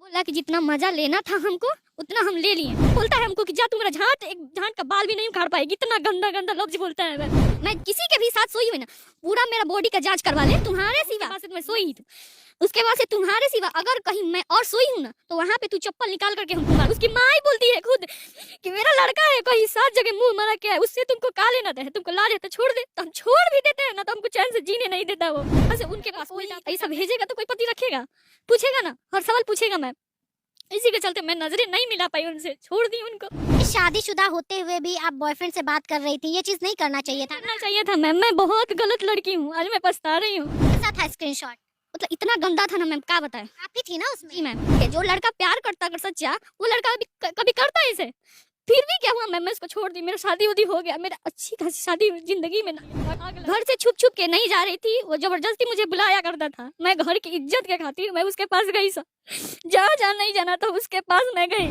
बोला कि जितना मजा लेना था हमको उतना हम ले लिए। बोलता है हमको कि जा तू मेरा झांट का बाल भी नहीं उखाड़ पाएगी, इतना गंदा गंदा लफ्ज बोलता है। मैं किसी के भी साथ सोई हुई ना, पूरा मेरा बॉडी का जांच करवा ले, तुम्हारे सिवा से मैं सोई ही थी। उसके बाद से तुम्हारे सिवा अगर कहीं मैं और सोई हूँ ना तो वहाँ पे तू चप्पल निकाल करके हमको मार। उसकी माँ ही बोलती है खुद कि मेरा लड़का है कहीं 7 जगह मुंह मरा क्या है, उससे तुमको का लेना है, तुमको ला देता छोड़ दे, तो हम छोड़ भी देते हैं ना तो हमको चैन से जीने नहीं देता वो। ऐसे उनके पास कोई ऐसा भेजेगा तो कोई पति रखेगा, पूछेगा ना, हर सवाल पूछेगा। मैं इसी के चलते मैं नजरें नहीं मिला पाई उनसे, छोड़ दी उनको। शादीशुदा होते हुए भी आप बॉयफ्रेंड से बात कर रही थी, ये चीज नहीं करना चाहिए था। करना चाहिए था मैम, मैं बहुत गलत लड़की हूँ, आज मैं पछता रही हूँ। कैसा था स्क्रीनशॉट? मतलब इतना गंदा था ना मैम, क्या बताएं। आप ही थी ना उसमें? जी मैम, जो लड़का प्यार करता अगर सच्चा, वो लड़का कभी करता है इसे। फिर भी क्या हुआ मैम, मैं उसको छोड़ दी, मेरा शादी उदी हो गया, मेरा अच्छी खासी शादी जिंदगी में ना। घर से छुप छुप के नहीं जा रही थी, वो जबरदस्ती मुझे बुलाया करता था। मैं घर की इज्जत के खातिर मैं उसके पास गई सा, जहाँ नहीं जाना था उसके पास मैं गई।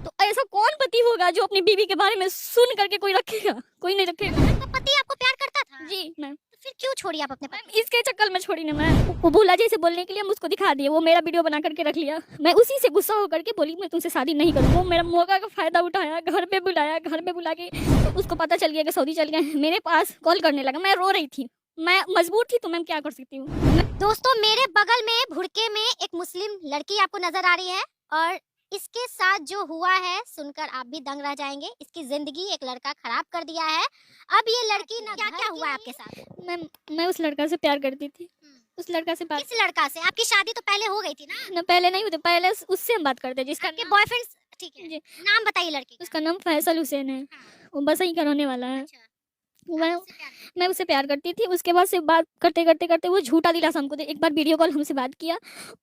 तो ऐसा कौन पति होगा जो अपनी बीवी के बारे में सुन करके कोई रखेगा? कोई नहीं रखेगा। तो पति आपको प्यार करता था? जी मैम। तो फिर क्यों छोड़ी आप अपने पति? इसके चक्कर में छोड़ी ना मैं। वो भूला जैसे बोलने के लिए हम उसको दिखा दिए, वो मेरा वीडियो बना करके रख लिया। मैं उसी से गुस्सा होकर के बोली मैं तुमसे शादी नहीं करूँ। वो मेरा मौका का फायदा उठाया, घर पे बुलाया, घर पे बुला के तो उसको पता चल गया कि सऊदी चल गए। मेरे पास कॉल करने लगा, मैं रो रही थी, मैं मजबूर थी, तो मैं क्या कर सकती हूँ। दोस्तों मेरे बगल में भुड़के में एक मुस्लिम लड़की आपको नजर आ रही है और इसके साथ जो हुआ है सुनकर आप भी दंग रह जाएंगे। इसकी जिंदगी एक लड़का खराब कर दिया है। अब ये लड़की ना क्या क्या हुआ है आपके साथ? मैं उस लड़का से प्यार करती थी। उस लड़का से बात, किस लड़का से? आपकी शादी तो पहले हो गई थी ना? पहले नहीं हुई, पहले उससे हम बात करते जिसका आपके बॉयफ्रेंड? ठीक है, जी। नाम बताइए लड़के का। उसका नाम फैसल हुसैन है, वो बस ही का रहने वाला है। अच्छा, मैं आपसे प्यार करते मैं उससे प्यार करती थी। उसके बाद से बात करते करते करते वो झूठा दिलासा हमको दे। एक बार वीडियो कॉल हमसे बात किया,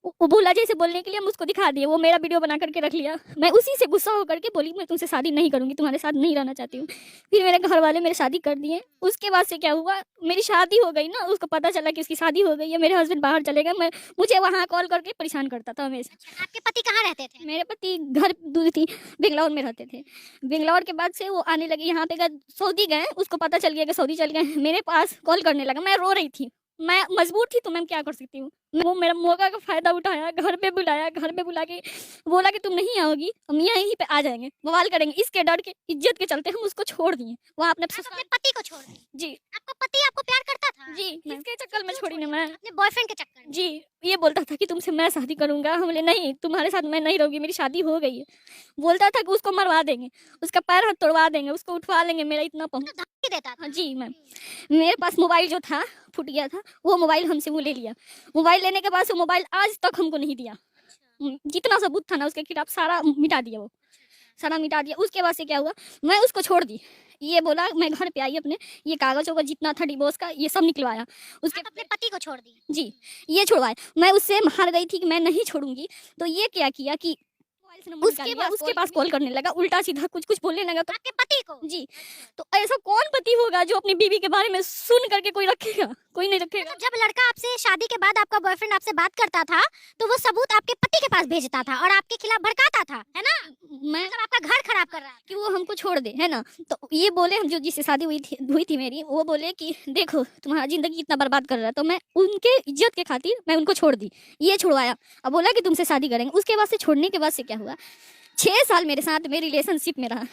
वो भूला जैसे बोलने के लिए हम उसको दिखा दिए, वो मेरा वीडियो बना करके रख लिया। मैं उसी से गुस्सा होकर के बोली मैं तुमसे शादी नहीं करूंगी, तुम्हारे साथ नहीं रहना चाहती हूँ। फिर मेरे घर वाले मेरे शादी कर दिए। उसके बाद से क्या हुआ, मेरी शादी हो गई ना, उसको पता चला कि उसकी शादी हो गई है, मेरे हस्बैंड बाहर चले गए। मैं मुझे वहाँ कॉल करके परेशान करता था हमेशा। अच्छा, आपके पति कहाँ रहते थे? मेरे पति घर दूर थी, बेंगलौर में रहते थे। बेंगलौर के बाद से वो आने लगे यहाँ पे, सऊदी गए, उसको पता चल गया कि सऊदी चल गए। मेरे पास कॉल करने लगा, मैं रो रही थी, मैं मजबूर थी, तो मैं क्या कर सकती हूँ। वो मेरा मौका का फायदा उठाया, घर पे बुलाया, घर पे बुला के बोला कि तुम नहीं आओगी, हम यहीं पे आ जाएंगे, बवाल करेंगे। इसके डर के, इज्जत के चलते हम उसको छोड़ दिए। वहाँ अपने अपने पति को छोड़ दिया? जी। आपका पति आपको प्यार करता था? जी, इसके चक्कर में छोड़ी ना मैं। अपने बॉयफ्रेंड के चक्कर में? जी, ये बोलता था कि तुमसे मैं शादी करूंगा। हम बोले नहीं, तुम्हारे साथ मैं नहीं रहूंगी, मेरी शादी हो गई है। बोलता था कि उसको मरवा देंगे, उसका पैर हाथ तोड़वा देंगे, उसको उठवा लेंगे, मेरा इतना पहुंच। तो धमकी देता था? हाँ जी मैम। मेरे पास मोबाइल जो था फूट गया था, वो मोबाइल हमसे वो ले लिया। मोबाइल लेने के बाद से मोबाइल आज तक हमको नहीं दिया। जितना सबूत था ना उसके खिलाफ सारा मिटा दिया, वो सारा मिटा दिया। उसके बाद से क्या हुआ, मैं उसको छोड़ दी। ये बोला, मैं घर पे आई अपने, ये कागज होगा जितना था डिवोर्स का ये सब निकलवाया। उसके आप अपने पति को छोड़ दी? जी, ये छुड़वाए। मैं उससे हार गई थी कि मैं नहीं छोड़ूंगी, तो ये क्या किया कि उसके पास कॉल करने लगा, उल्टा सीधा कुछ कुछ बोलने लगा। तो आपके पति को? जी। तो ऐसा कौन पति होगा जो अपनी बीवी के बारे में सुन करके कोई रखेगा? कोई नहीं रखेगा। मतलब जब लड़का आपसे शादी के बाद आपका बॉयफ्रेंड आपसे बात करता था तो वो सबूत आपके पति के पास भेजता था और आपके खिलाफ भड़काता था, है ना? मैं मतलब आपका घर खराब कर रहा है कि वो हमको छोड़ दे, है ना? तो ये बोले, हम जो जिससे शादी हुई थी मेरी, वो बोले कि देखो तुम्हारा जिंदगी इतना बर्बाद कर रहा है। तो मैं उनके इज्जत के खातिर मैं उनको छोड़ दी, ये छुड़वाया। अब बोला कि तुमसे शादी करेंगे। उसके बाद से छोड़ने के बाद से क्या हुआ, 6 साल मेरे साथ मेरी रिलेशनशिप में रहा।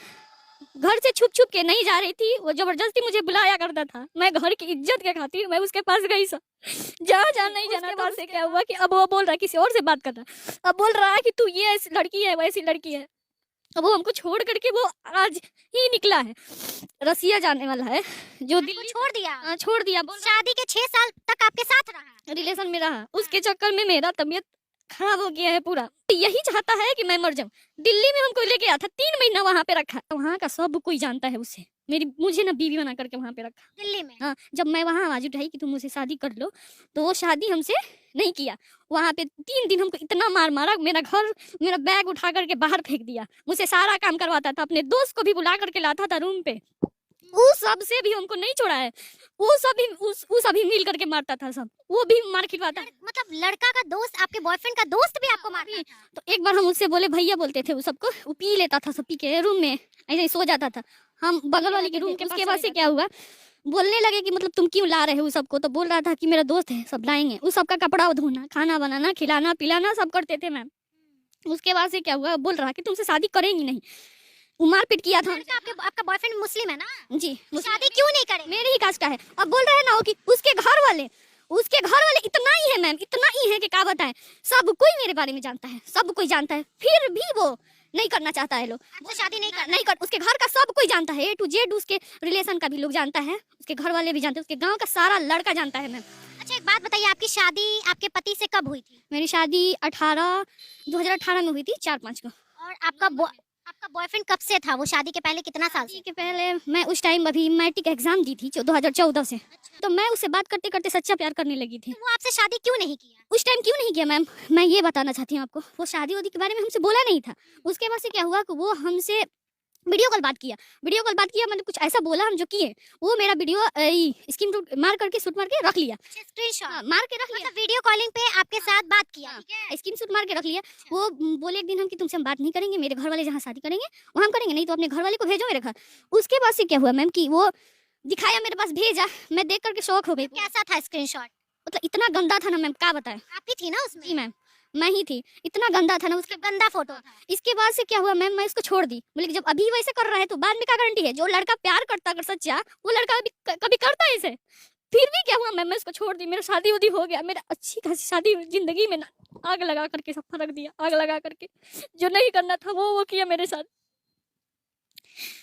घर से छुप छुप के नहीं जा रही थी, वो जबरदस्ती मुझे बुलाया करता था। मैं घर की इज्जत के खातिर मैं उसके पास गई सा, जहाँ नहीं जाना था। से क्या हुआ कि अब वो बोल रहा है किसी और से बात कर रहा है। अब बोल रहा है कि तू ये ऐसी लड़की है, वैसी लड़की है। अब वो हमको छोड़ करके वो आज ही निकला है, रसिया जाने वाला है, जो दिल्ली छोड़ दिया? छोड़ दिया। शादी के 6 साल तक आपके साथ रहा, रिलेशन में रहा, उसके चक्कर में मेरा तबीयत खराब हो गया है पूरा। यही चाहता है कि मैं मर जाऊं। दिल्ली में हमको लेके आया था, 3 महीना वहाँ पे रखा। वहाँ का सब कोई जानता है उसे, मुझे ना बीवी बना करके वहाँ पे रखा दिल्ली में। हाँ, जब मैं वहाँ आवाज उठाई कि तुम मुझसे शादी कर लो, तो वो शादी हमसे नहीं किया। वहाँ पे 3 दिन हमको इतना मार मारा, मेरा बैग उठा करके बाहर फेंक दिया। मुझसे सारा काम करवाता था, अपने दोस्त को भी बुला करके लाता था रूम पे। वो सब से भी हमको नहीं छोड़ा है। वो सभी मिल करके मारता था, सब वो भी मार खिलवाता। मतलब लड़का का दोस्त, आपके बॉयफ्रेंड का दोस्त भी आपको मारता था? तो एक बार हम उससे बोले, भैया बोलते थे वो सबको, वो पी लेता था, सब पी के रूम में ऐसे ही सो जाता था। हम बगल वाली के रूम के। उसके बाद से क्या हुआ, बोलने लगे कि मतलब तुम क्यों ला रहे हो सबको? तो बोल रहा था कि मेरा दोस्त है, सब लाएंगे। उस सबका कपड़ा धोना, खाना बनाना, खिलाना पिलाना सब करते थे मैम। उसके बाद से क्या हुआ, बोल रहा कि तुमसे शादी करेंगी नहीं। वो मारपीट किया था। लड़का आपका बॉयफ्रेंड मुस्लिम है ना? जी, शादी क्यों नहीं करेंगे? मेरे ही कास्ट का है। अब बोल रहे हैं ना वो कि उसके घर वाले इतना ही है मैम, इतना ही है कि क्या बताएं, सब कोई मेरे बारे में जानता है, सब कोई जानता है, फिर भी वो नहीं करना चाहता है। लोग वो शादी नहीं करना। नहीं कर, उसके घर का सब कोई जानता है, A to Z, उसके रिलेशन का भी लोग जानता है, उसके घर वाले भी जानते हैं, उसके गांव का सारा लड़का जानता है मैम। अच्छा एक बात बताइए, आपकी शादी आपके पति से कब हुई थी? मेरी शादी 2018 में हुई थी, 4-5 को। और आपका बॉयफ्रेंड कब से था? वो शादी के पहले कितना साल से? शादी के पहले मैं उस टाइम अभी मैट्रिक एग्जाम दी थी 2014 से, तो मैं उससे बात करते करते सच्चा प्यार करने लगी थी। तो वो आपसे शादी क्यों नहीं किया? उस टाइम क्यों नहीं किया मैम, मैं ये बताना चाहती हूँ आपको। वो शादी वादी के बारे में हमसे बोला नहीं था। उसके बाद से क्या हुआ कि वो हमसे वीडियो कॉल बात किया, मतलब कुछ ऐसा बोला हम जो किए। वो मेरा वीडियो स्क्रीन मार करके शूट मार के रख लिया, स्क्रीनशॉट मार के रख लिया, मतलब वीडियो कॉलिंग पे आपके साथ बात किया, हाँ, ठीक है? स्क्रीन शूट मार के रख लिया। वो बोले एक दिन हम कि तुमसे हम बात नहीं करेंगे, मेरे घर वाले जहाँ शादी करेंगे वहाँ हम करेंगे, नहीं तो अपने घर वाले को भेजो मेरे घर। उसके बाद से क्या हुआ मैम कि वो दिखाया, मेरे पास भेजा, मैं देख करके शौक हो गई। कैसा था स्क्रीनशॉट? मतलब इतना गंदा था ना मैम, क्या बताएं। आप ही थी ना उसमें? जी मैम, मैं ही थी, इतना गंदा था ना। उसके गंदा फोटो था। इसके बाद से क्या हुआ मैम, मैं उसको छोड़ दी। बोले कि जब अभी वैसे कर रहा है तो बाद में क्या गारंटी है, जो लड़का प्यार करता अगर सच्चा, वो लड़का कभी करता है इसे। फिर भी क्या हुआ मैम, मैं उसको छोड़ दी, मेरा शादी उदी हो गया, मेरा अच्छी खासी शादी जिंदगी में ना आग लगा करके सब फर्क दिया, आग लगा करके जो नहीं करना था वो किया मेरे साथ।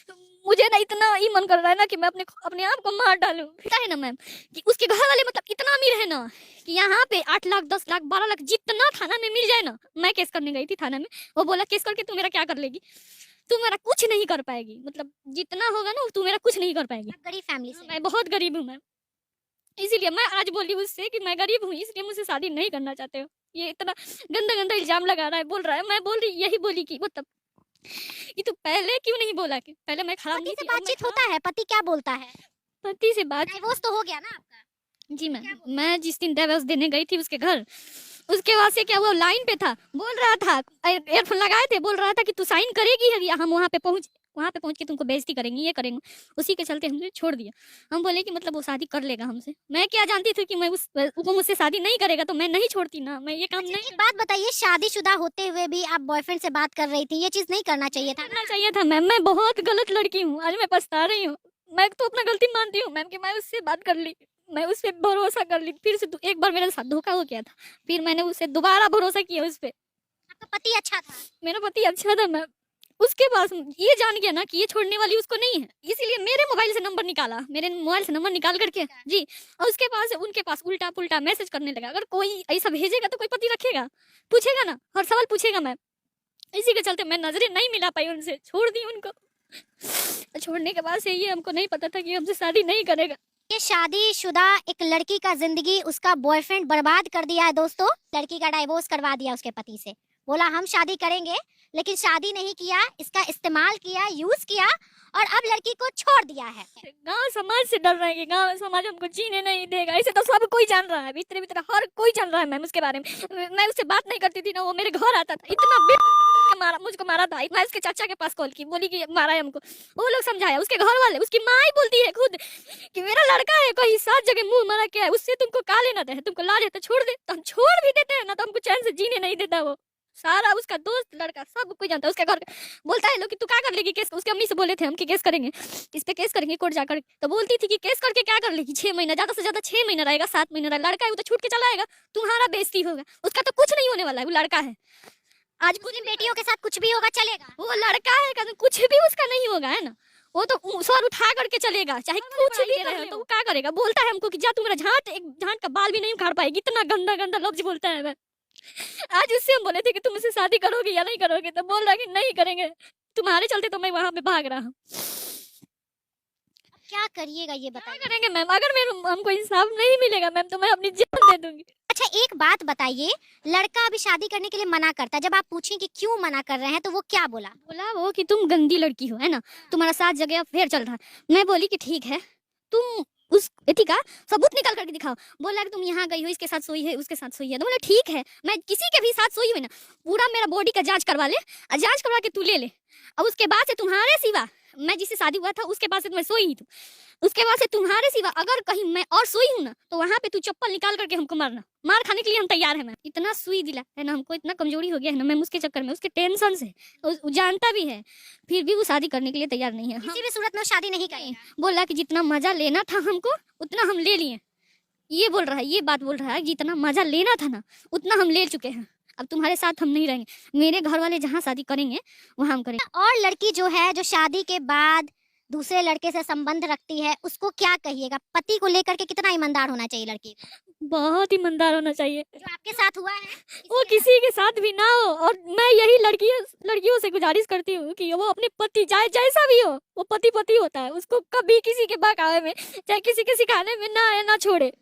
तो मुझे ना इतना ही मन कर रहा है ना कि मैं अपने आप को मार डालूं। पता है ना मैम कि उसके घर वाले मतलब इतना अमीर है ना कि यहाँ पे 8 लाख 10 लाख 12 लाख जितना थाना में मिल जाए ना। मैं केस करने गई थी थाना में, वो बोला केस करके तू मेरा क्या कर लेगी, तू मेरा कुछ नहीं कर पाएगी, मतलब जितना होगा ना तू मेरा कुछ नहीं कर पाएगी। गरीब फैमिली से? मैं बहुत गरीब हूँ मैम, इसीलिए मैं आज बोली उससे कि मैं गरीब हूँ इसलिए मुझसे शादी नहीं करना चाहते हो। ये इतना गंदा गंदा इल्जाम लगा रहा है, बोल रहा है। मैं बोल रही यही बोली कि मतलब कि तू पहले क्यों नहीं बोला कि पहले मैं खराब पति नहीं से थी, अब मैं बातचीत खराब- होता है? पति क्या बोलता है? पति से बात, डाइवोर्स तो हो गया ना आपका? जी मैम, मैं जिस दिन डिवोर्स देने गई थी उसके घर, उसके बाद से क्या हुआ, लाइन पे था, बोल रहा था, एयरफोन लगाए थे, बोल रहा था कि तू साइन करेगी या हम वहाँ पे पहुंच के तुमको बेइज्जती करेंगे, ये करेंगे। उसी के चलते हमने छोड़ दिया। हम बोले कि मतलब वो शादी कर लेगा हमसे। मैं क्या जानती थी कि वो मुझसे शादी नहीं करेगा, तो मैं नहीं छोड़ती ना, मैं ये काम नहीं एक बात बताइए, शादीशुदा होते हुए भी आप बॉयफ्रेंड से बात कर रही थी, ये चीज नहीं करना चाहिए था? करना चाहिए था मैम। मैं बहुत गलत लड़की हूँ, आज मैं पछता रही हूँ। मैं तो अपना गलती मानती हूँ मैम कि मैं उससे बात कर ली, मैं उस पर भरोसा कर ली, फिर से एक बार मेरे साथ धोखा हो गया था, फिर मैंने उससे दोबारा भरोसा किया उस पर। आपका पति अच्छा था? मेरा पति अच्छा था मैम। उसके बाद ये जान गया ना कि ये छोड़ने वाली उसको नहीं है, इसीलिए मेरे मोबाइल से नंबर निकाला, मेरे मोबाइल से नंबर निकाल करके जी, और उसके पास उनके पास उल्टा पुल्टा मैसेज करने लगा। अगर कोई ऐसा भेजेगा तो कोई पति रखेगा, पूछेगा ना, हर सवाल पूछेगा मैम। इसी के चलते मैं नजरें नहीं मिला पाई उनसे, छोड़ दी उनको। छोड़ने के बाद से ये हमको नहीं पता था कि हमसे शादी नहीं करेगा। ये शादीशुदा एक लड़की का जिंदगी उसका बॉयफ्रेंड बर्बाद कर दिया है दोस्तों। लड़की का डाइवोर्स करवा दिया उसके पति से, बोला हम शादी करेंगे, लेकिन शादी नहीं किया, इसका इस्तेमाल किया, यूज किया और अब लड़की को छोड़ दिया है। गांव समाज से डर रहे हैं कि गांव समाज हमको जीने नहीं देगा, ऐसे तो सब कोई जान रहा है, भीतर भीतर हर कोई जान रहा है मैम उसके बारे में। मैं उससे बात नहीं करती थी ना, वो मेरे घर आता था, इतना मुझको मारा था। मैं उसके चाचा के पास कॉल की, बोली कि मारा है हमको, वो लोग समझाया, उसके घर वाले, उसकी माँ ही बोलती है खुद कि मेरा लड़का है, कहीं 7 जगह मुंह मारा क्या है, उससे तुमको का लेना है, तुमको ला देता छोड़ दे, तो हम छोड़ भी देते हैं ना, तो हमको चैन से जीने नहीं देता। वो सारा उसका दोस्त लड़का सब कोई जानता है, उसके घर बोलता है लोग कि तू क्या कर लेगी केस। उसके अम्मी से बोले थे हम कि केस करेंगे, इस पे केस करेंगे कोर्ट जाकर, तो बोलती थी कि केस करके क्या कर लेगी, 6 महीना, ज्यादा से ज्यादा 6 महीना रहेगा, 7 महीना रहेगा, लड़का है वो तो छूट के चला आएगा, तुम्हारा बेइज्जती होगा, उसका तो कुछ नहीं होने वाला है, वो लड़का है। आज कुछ बेटियों के साथ कुछ भी होगा चलेगा, वो लड़का है, कुछ भी उसका नहीं होगा, है ना, वो तो सर उठा करके चलेगा, चाहे कुछ भी रहे, तो वो क्या करेगा। बोलता है हमको कि जा तू मेरा एक झांट का बाल भी नहीं उखाड़ पाएगी, इतना गंदा गंदा लफ्ज बोलता है। मैं आज उससे हम बोले थे कि तुम मुझसे शादी करोगे या नहीं करोगे, तो बोल रहा कि नहीं करेंगे, तुम्हारे चलते तो मैं वहां पे भाग रहा हूँ। क्या करिएगा ये क्या बताइए। करेंगे मैम, अगर हमको इंसाफ नहीं मिलेगा मैम, तो मैं अपनी जान दे दूंगी। अच्छा एक बात बताइए, लड़का अभी शादी करने के लिए मना करता है, जब आप पूछें कि क्यों मना कर रहे हैं तो वो क्या बोला? बोला वो कि तुम गंदी लड़की हो, है ना, तुम्हारा 7 जगह अफेयर चल रहा है। मैं बोली कि ठीक है, तुम उस एथी का सबूत निकाल करके दिखाओ। बोला कि तुम यहाँ गई हो, इसके साथ सोई है, उसके साथ सोई है। तो बोला ठीक है, मैं किसी के भी साथ सोई हुई ना, पूरा मेरा बॉडी का जांच करवा ले, और जांच करवा के तू ले ले, और उसके बाद से तुम्हारे सिवा मैं जिससे शादी हुआ था उसके पास से तो मैं सोई ही थी। उसके बाद से तुम्हारे सिवा अगर कहीं मैं और सोई हूँ ना तो वहाँ पे तू चप्पल निकाल करके हमको मारना, मार खाने के लिए हम तैयार है। मैं इतना सुई दिला है ना हमको, इतना कमजोरी हो गया है ना मैं उसके चक्कर में, उसके टेंशन से वो जानता भी है, फिर भी वो शादी करने के लिए तैयार नहीं है। किसी भी सूरत में वो शादी नहीं करेगा। बोला कि जितना मजा लेना था हमको उतना हम ले लिए, ये बोल रहा है, ये बात बोल रहा है, जितना मजा लेना था ना उतना हम ले चुके हैं, अब तुम्हारे साथ हम नहीं रहेंगे, मेरे घर वाले जहाँ शादी करेंगे वहाँ हम करेंगे। और लड़की जो है जो शादी के बाद दूसरे लड़के से संबंध रखती है उसको क्या कहिएगा? पति को लेकर के कितना ईमानदार होना चाहिए लड़की को? बहुत ईमानदार होना चाहिए, जो आपके साथ हुआ है वो किसी के साथ भी ना हो। और मैं यही लड़कियों से गुजारिश करती हूँ कि वो अपने पति चाहे जैसा भी हो, वो पति होता है, उसको कभी किसी के बहकावे में चाहे किसी के सिखाने में ना आए ना छोड़े।